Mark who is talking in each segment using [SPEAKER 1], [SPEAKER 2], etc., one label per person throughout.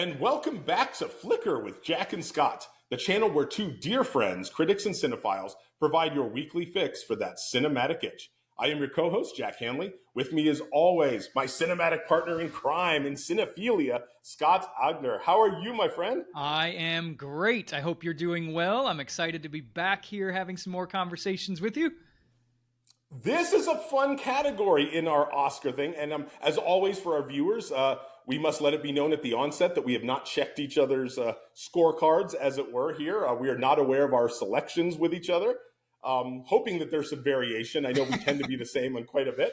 [SPEAKER 1] and welcome back to Flicker with Jack and Scott, the channel where two dear friends, critics and cinephiles, provide your weekly fix for that cinematic itch. I am your co-host, Jack Hanley. With me, as always, my cinematic partner in crime and cinephilia, Scott Agner. How are you, my friend?
[SPEAKER 2] I am great. I hope you're doing well. I'm excited to be back here having some more conversations with you.
[SPEAKER 1] This is a fun category in our Oscar thing. And as always, for our viewers, we must let it be known at the onset that we have not checked each other's scorecards, as it were, here. We are not aware of our selections with each other, hoping that there's some variation. I know we tend to be the same on quite a bit.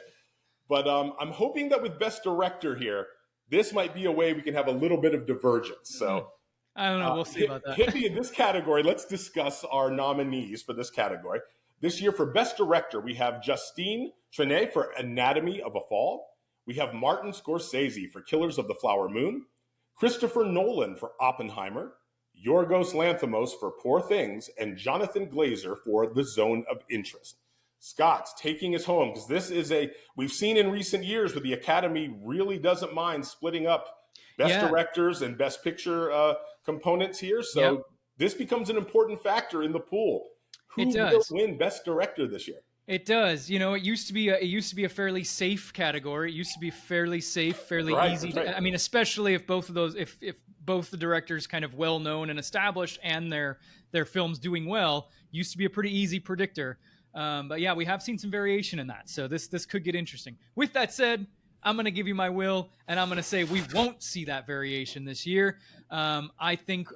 [SPEAKER 1] But I'm hoping that with Best Director here, this might be a way we can have a little bit of divergence. So
[SPEAKER 2] I don't know. We'll see about that.
[SPEAKER 1] Hit me in this category. Let's discuss our nominees for this category. This year for Best Director, we have Justine Triet for Anatomy of a Fall. We have Martin Scorsese for Killers of the Flower Moon. Christopher Nolan for Oppenheimer. Yorgos Lanthimos for Poor Things. And Jonathan Glazer for The Zone of Interest. Scott's taking us home because this is we've seen in recent years where the Academy really doesn't mind splitting up Best Directors and Best Picture components here. So This becomes an important factor in the pool. Who will win Best Director this year?
[SPEAKER 2] It does. You know, it used to be a fairly safe category. It used to be fairly safe, fairly easy.
[SPEAKER 1] Right.
[SPEAKER 2] I mean, especially if both of those, if both the directors kind of well known and established, and their films doing well, used to be a pretty easy predictor. But yeah, we have seen some variation in that. So this could get interesting. With that said, I'm going to give you my will, and I'm going to say we won't see that variation this year. I think.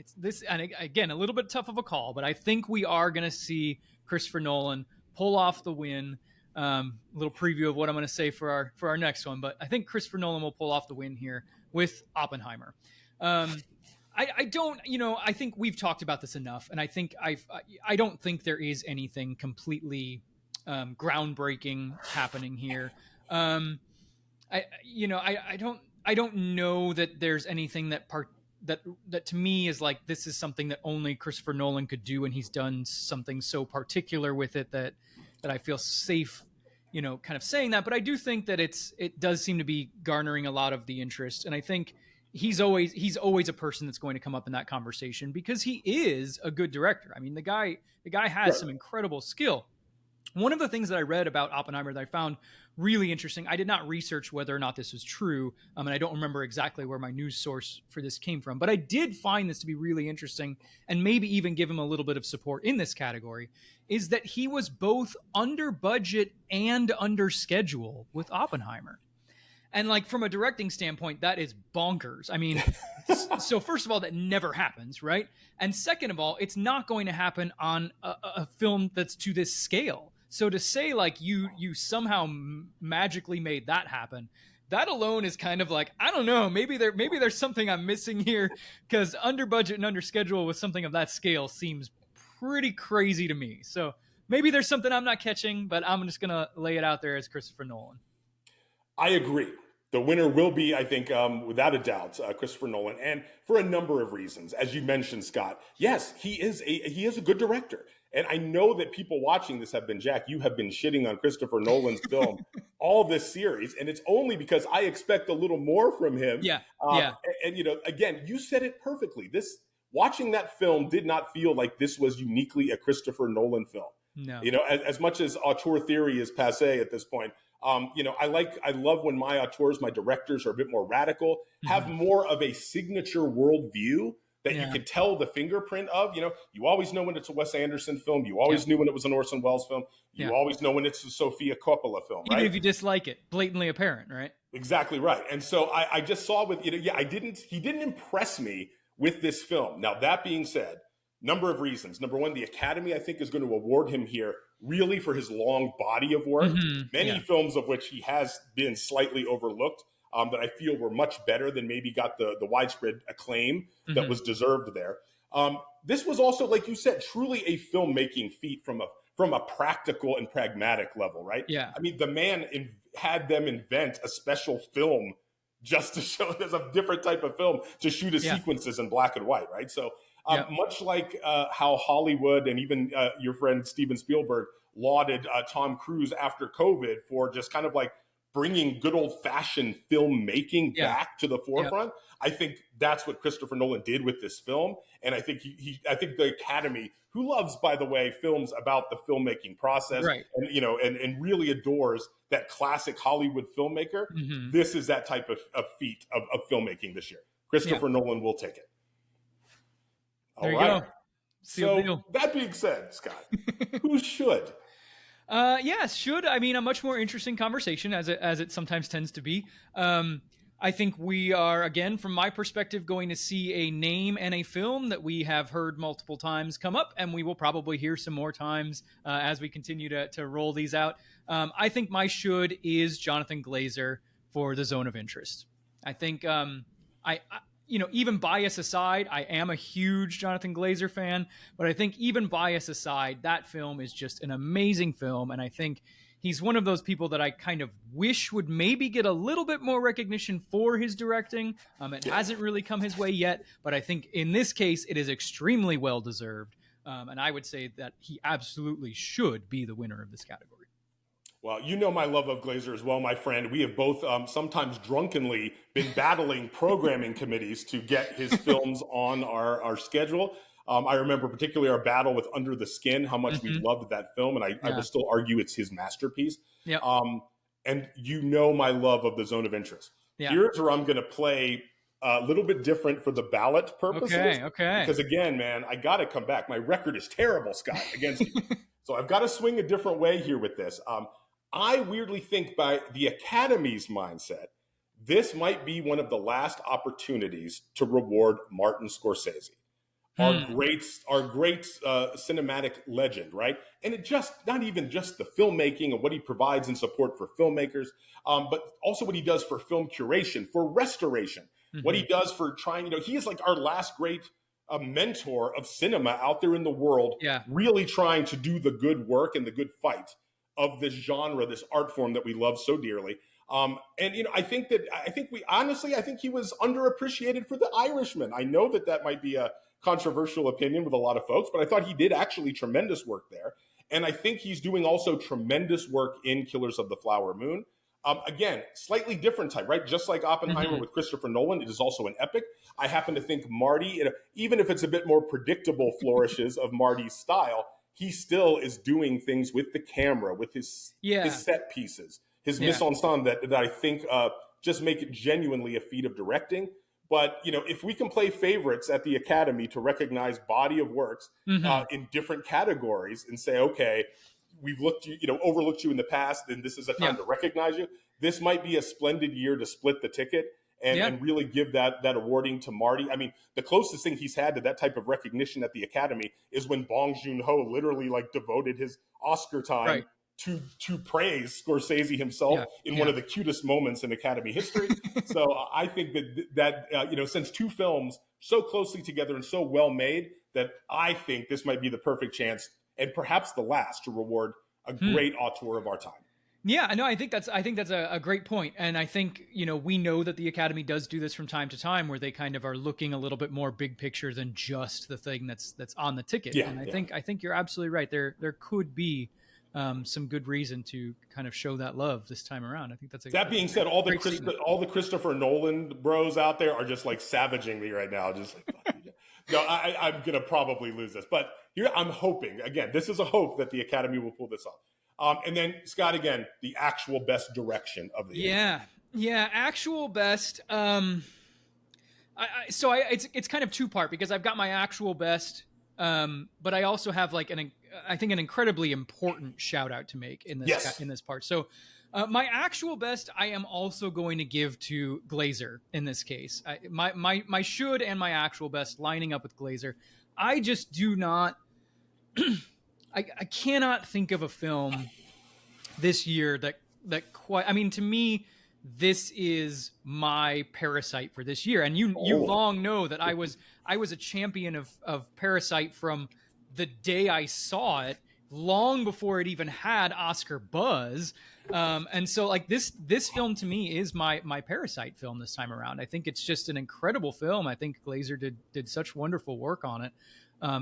[SPEAKER 2] It's this, and again, a little bit tough of a call, but I think we are going to see Christopher Nolan pull off the win. A little preview of what I'm going to say for our next one, but I think Christopher Nolan will pull off the win here with Oppenheimer. I don't, I think we've talked about this enough, and I think I don't think there is anything completely groundbreaking happening here. I don't know that there's anything that to me is like, this is something that only Christopher Nolan could do, and he's done something so particular with it that I feel safe, kind of saying that. But I do think that it does seem to be garnering a lot of the interest, and I think he's always a person that's going to come up in that conversation because he is a good director. I mean, the guy has some incredible skill. One of the things that I read about Oppenheimer that I found really interesting, I did not research whether or not this was true, and I don't remember exactly where my news source for this came from, but I did find this to be really interesting and maybe even give him a little bit of support in this category, is that he was both under budget and under schedule with Oppenheimer. And like, from a directing standpoint, that is bonkers. I mean, so first of all, that never happens, right? And second of all, it's not going to happen on a film that's to this scale. So to say like you somehow magically made that happen, that alone is kind of like, I don't know, maybe there's something I'm missing here, because under budget and under schedule with something of that scale seems pretty crazy to me. So maybe there's something I'm not catching, but I'm just going to lay it out there as Christopher Nolan.
[SPEAKER 1] I agree. The winner will be, I think, without a doubt, Christopher Nolan, and for a number of reasons. As you mentioned, Scott, yes, he is a good director. And I know that people watching this have been, Jack, you have been shitting on Christopher Nolan's film all this series, and it's only because I expect a little more from him. And again, you said it perfectly. Watching that film did not feel like this was uniquely a Christopher Nolan film.
[SPEAKER 2] No.
[SPEAKER 1] As much as auteur theory is passé at this point, I love when my auteurs, my directors, are a bit more radical, have more of a signature worldview that you can tell the fingerprint of. You always know when it's a Wes Anderson film. You always knew when it was an Orson Welles film. You always know when it's a Sofia Coppola film, right?
[SPEAKER 2] Even if you dislike it, blatantly apparent, right?
[SPEAKER 1] Exactly right. And so I just saw he didn't impress me with this film. Now, that being said, number of reasons. Number one, the Academy, I think, is going to award him here really for his long body of work. Many films of which he has been slightly overlooked, that I feel were much better than maybe got the widespread acclaim that was deserved there. This was also, like you said, truly a filmmaking feat from a practical and pragmatic level, right?
[SPEAKER 2] Yeah.
[SPEAKER 1] I mean, the man had them invent a special film just to show there's a different type of film to shoot his sequences in black and white, right? So much like how Hollywood and even your friend Steven Spielberg lauded Tom Cruise after COVID for just kind of like bringing good old fashioned filmmaking
[SPEAKER 2] Yeah.
[SPEAKER 1] back to the
[SPEAKER 2] Yeah.
[SPEAKER 1] forefront. I think that's what Christopher Nolan did with this film, and I think I think the Academy, who loves, by the way, films about the filmmaking process,
[SPEAKER 2] Right.
[SPEAKER 1] and and really adores that classic Hollywood filmmaker.
[SPEAKER 2] Hmm.
[SPEAKER 1] This is that type of feat of filmmaking this year.
[SPEAKER 2] Yeah.
[SPEAKER 1] Christopher Nolan will take it.
[SPEAKER 2] There
[SPEAKER 1] All
[SPEAKER 2] you
[SPEAKER 1] right.
[SPEAKER 2] go. Sealed
[SPEAKER 1] So
[SPEAKER 2] deal.
[SPEAKER 1] that being said, Scott, who should?
[SPEAKER 2] Yes, should. I mean, a much more interesting conversation, as it sometimes tends to be. I think we are, again, from my perspective, going to see a name and a film that we have heard multiple times come up, and we will probably hear some more times as we continue to roll these out. I think my should is Jonathan Glazer for The Zone of Interest. I think even bias aside, I am a huge Jonathan Glazer fan, but I think even bias aside, that film is just an amazing film, and I think he's one of those people that I kind of wish would maybe get a little bit more recognition for his directing. It hasn't really come his way yet, but I think in this case, it is extremely well deserved, and I would say that he absolutely should be the winner of this category.
[SPEAKER 1] Well, you know my love of Glazer as well, my friend. We have both sometimes drunkenly been battling programming committees to get his films on our schedule. I remember particularly our battle with Under the Skin, how much we
[SPEAKER 2] Mm-hmm.
[SPEAKER 1] loved that film, and I will still argue it's his masterpiece.
[SPEAKER 2] Yeah.
[SPEAKER 1] And you know my love of The Zone of Interest.
[SPEAKER 2] Yeah.
[SPEAKER 1] Here's where I'm going to play a little bit different for the ballot purposes.
[SPEAKER 2] Okay.
[SPEAKER 1] Because again, man, I got to come back. My record is terrible, Scott, against you. So I've got to swing a different way here with this. I weirdly think, by the Academy's mindset, this might be one of the last opportunities to reward Martin Scorsese, our great cinematic legend, right? And it just, not even just the filmmaking and what he provides in support for filmmakers, but also what he does for film curation, for restoration, what he does for trying, he is like our last great mentor of cinema out there in the world, really trying to do the good work and the good fight of this genre, this art form that we love so dearly. I think he was underappreciated for The Irishman. I know that might be a controversial opinion with a lot of folks, but I thought he did actually tremendous work there. And I think he's doing also tremendous work in Killers of the Flower Moon. Again, slightly different type, right? Just like Oppenheimer with Christopher Nolan, it is also an epic. I happen to think Marty, even if it's a bit more predictable flourishes of Marty's style, he still is doing things with the camera, with his set pieces, his mise en scène that I think just make it genuinely a feat of directing. But, if we can play favorites at the Academy to recognize body of works in different categories and say, okay, we've overlooked you in the past, and this is a time to recognize you. This might be a splendid year to split the ticket and really give that awarding to Marty. I mean, the closest thing he's had to that type of recognition at the Academy is when Bong Joon-ho literally devoted his Oscar time to praise Scorsese himself in one of the cutest moments in Academy history. So I think that since two films so closely together and so well made, that I think this might be the perfect chance, and perhaps the last, to reward a great auteur of our time.
[SPEAKER 2] Yeah, no, I think that's a great point. And I think, we know that the Academy does do this from time to time, where they kind of are looking a little bit more big picture than just the thing that's on the ticket.
[SPEAKER 1] Yeah,
[SPEAKER 2] and I think you're absolutely right. There could be some good reason to kind of show that love this time around. I think that's
[SPEAKER 1] that being said, all the Christopher Nolan bros out there are just savaging me right now. Just no, I'm gonna probably lose this, but here I'm hoping, again, this is a hope that the Academy will pull this off. And then, Scott, again, the actual best direction of the year.
[SPEAKER 2] Yeah, actual best. It's kind of two-part, because I've got my actual best, but I also have an incredibly important shout out to make in this part. So my actual best, I am also going to give to Glazer in this case. My should and my actual best lining up with Glazer. I just do not. I cannot think of a film this year that quite. I mean, to me, this is my Parasite for this year, and you long know that I was a champion of Parasite from the day I saw it, long before it even had Oscar buzz. And so this film to me is my Parasite film this time around. I think it's just an incredible film. I think Glazer did such wonderful work on it,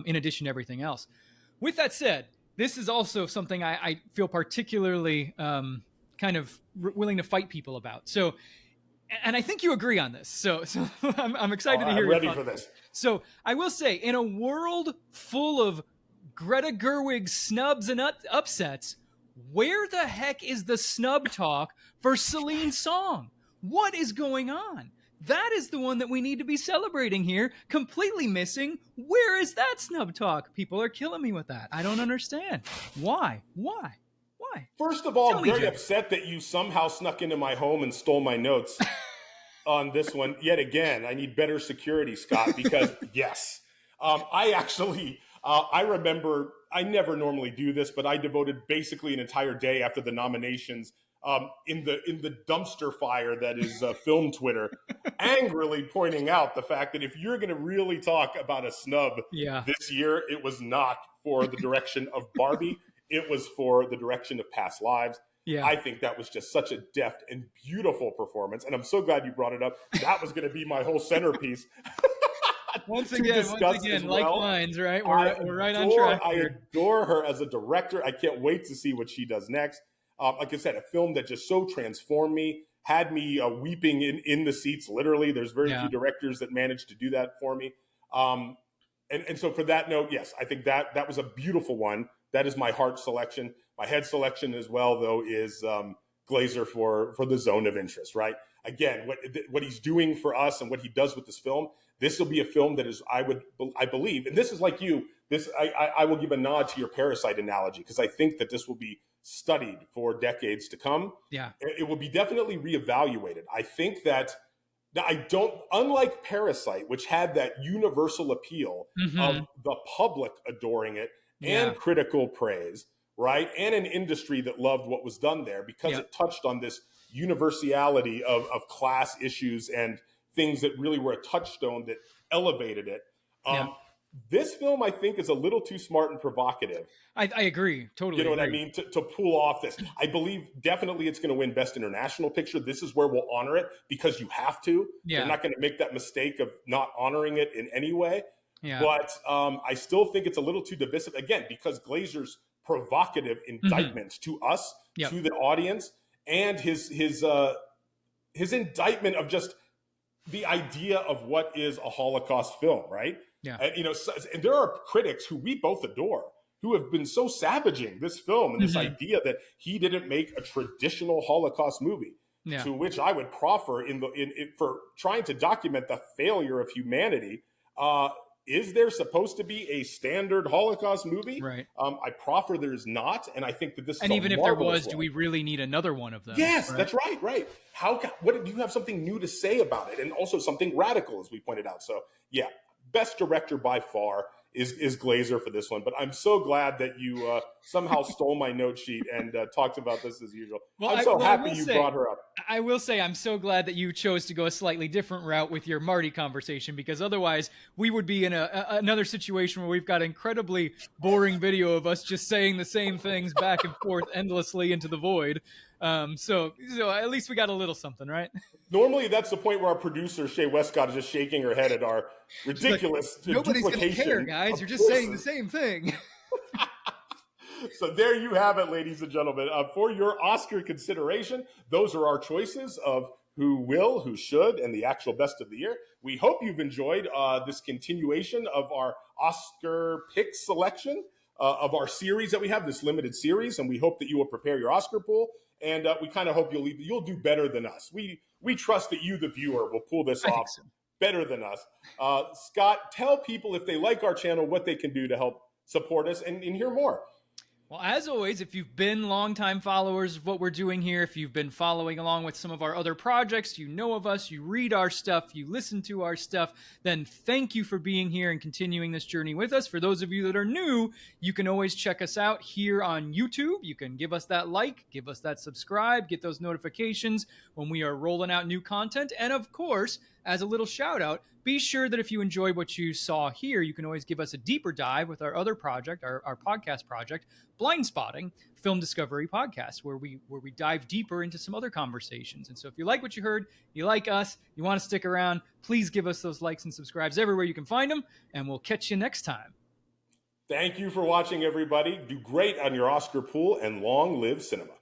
[SPEAKER 2] in addition to everything else. With that said, this is also something I feel particularly kind of willing to fight people about. So, and I think you agree on this. So I'm excited to hear
[SPEAKER 1] I'm
[SPEAKER 2] your
[SPEAKER 1] ready
[SPEAKER 2] thoughts.
[SPEAKER 1] for this.
[SPEAKER 2] So I will say, in a world full of Greta Gerwig snubs and upsets, where the heck is the snub talk for Celine Song? What is going on? That is the one that we need to be celebrating here. Completely missing. Where is that snub talk? People are killing me with that. I don't understand. Why? Why?
[SPEAKER 1] First of all,
[SPEAKER 2] Tell me,
[SPEAKER 1] very
[SPEAKER 2] Jeff.
[SPEAKER 1] upset that you somehow snuck into my home and stole my notes on this one. Yet again, I need better security, Scott, because yes, I actually, I remember, I never normally do this, but I devoted basically an entire day after the nominations in the dumpster fire that is film Twitter, angrily pointing out the fact that if you're going to really talk about a snub
[SPEAKER 2] Yeah.
[SPEAKER 1] this year, it was not for the direction of Barbie. It was for the direction of Past Lives.
[SPEAKER 2] Yeah.
[SPEAKER 1] I think that was just such a deft and beautiful performance. And I'm so glad you brought it up. That was going to be my whole centerpiece.
[SPEAKER 2] Once again, like minds, right? We're right on track here.
[SPEAKER 1] I adore her as a director. I can't wait to see what she does next. Like I said, a film that just so transformed me, had me weeping in the seats, literally. There's very few directors that managed to do that for me. And so for that note, yes, I think that was a beautiful one. That is my heart selection. My head selection as well, though, is Glazer for the Zone of Interest, right? Again, what he's doing for us and what he does with this film, this will be a film that is, I believe, and this is like you, I will give a nod to your Parasite analogy, because I think that this will be studied for decades to come.
[SPEAKER 2] Yeah.
[SPEAKER 1] It will be definitely reevaluated. I think that unlike Parasite, which had that universal appeal of the public adoring it and critical praise, right? And an industry that loved what was done there because it touched on this universality of class issues and things that really were a touchstone that elevated it. This film, I think, is a little too smart and provocative.
[SPEAKER 2] I agree. Totally.
[SPEAKER 1] You know what I mean? To pull off this. I believe definitely it's going to win Best International Picture. This is where we'll honor it because you have to.
[SPEAKER 2] Yeah.
[SPEAKER 1] They're not going to make that mistake of not honoring it in any way.
[SPEAKER 2] Yeah.
[SPEAKER 1] But I still think it's a little too divisive, again, because Glazer's provocative indictment to us, to the audience, and his indictment of just the idea of what is a Holocaust film, right?
[SPEAKER 2] Yeah.
[SPEAKER 1] And, and there are critics who we both adore who have been so savaging this film and this idea that he didn't make a traditional Holocaust movie. Yeah. To which I would proffer for trying to document the failure of humanity. Is there supposed to be a standard Holocaust movie?
[SPEAKER 2] Right.
[SPEAKER 1] I proffer there is not, and I think that this.
[SPEAKER 2] And
[SPEAKER 1] is
[SPEAKER 2] even if there was, do we really need another one of them?
[SPEAKER 1] Yes, right? That's right. Right. What do you have something new to say about it, and also something radical, as we pointed out? So, yeah, best director by far is Glazer for this one. But I'm so glad that you somehow stole my note sheet and talked about this as usual. Well, I'm so happy you brought her up.
[SPEAKER 2] I will say I'm so glad that you chose to go a slightly different route with your Marty conversation, because otherwise we would be in another situation where we've got incredibly boring video of us just saying the same things back and forth endlessly into the void. So at least we got a little something, right?
[SPEAKER 1] Normally, that's the point where our producer, Shay Westcott, is just shaking her head at our ridiculous
[SPEAKER 2] nobody's going to care, guys. You're just saying the same thing.
[SPEAKER 1] So there you have it, ladies and gentlemen. For your Oscar consideration, those are our choices of who will, who should, and the actual best of the year. We hope you've enjoyed this continuation of our Oscar pick selection of our series that we have, this limited series, and we hope that you will prepare your Oscar pool. And we kind of hope you'll do better than us. We trust that you, the viewer, will pull this off better than us. Scott, tell people if they like our channel what they can do to help support us and hear more.
[SPEAKER 2] Well, as always, if you've been longtime followers of what we're doing here, if you've been following along with some of our other projects, you know of us, you read our stuff, you listen to our stuff, then thank you for being here and continuing this journey with us. For those of you that are new, you can always check us out here on YouTube. You can give us that like, give us that subscribe, get those notifications when we are rolling out new content. And of course, as a little shout out, be sure that if you enjoy what you saw here, you can always give us a deeper dive with our other project, our podcast project, Blind Spotting Film Discovery Podcast, where we dive deeper into some other conversations. And so if you like what you heard, you like us, you want to stick around, please give us those likes and subscribes everywhere you can find them, and we'll catch you next time.
[SPEAKER 1] Thank you for watching, everybody. Do great on your Oscar pool, and long live cinema.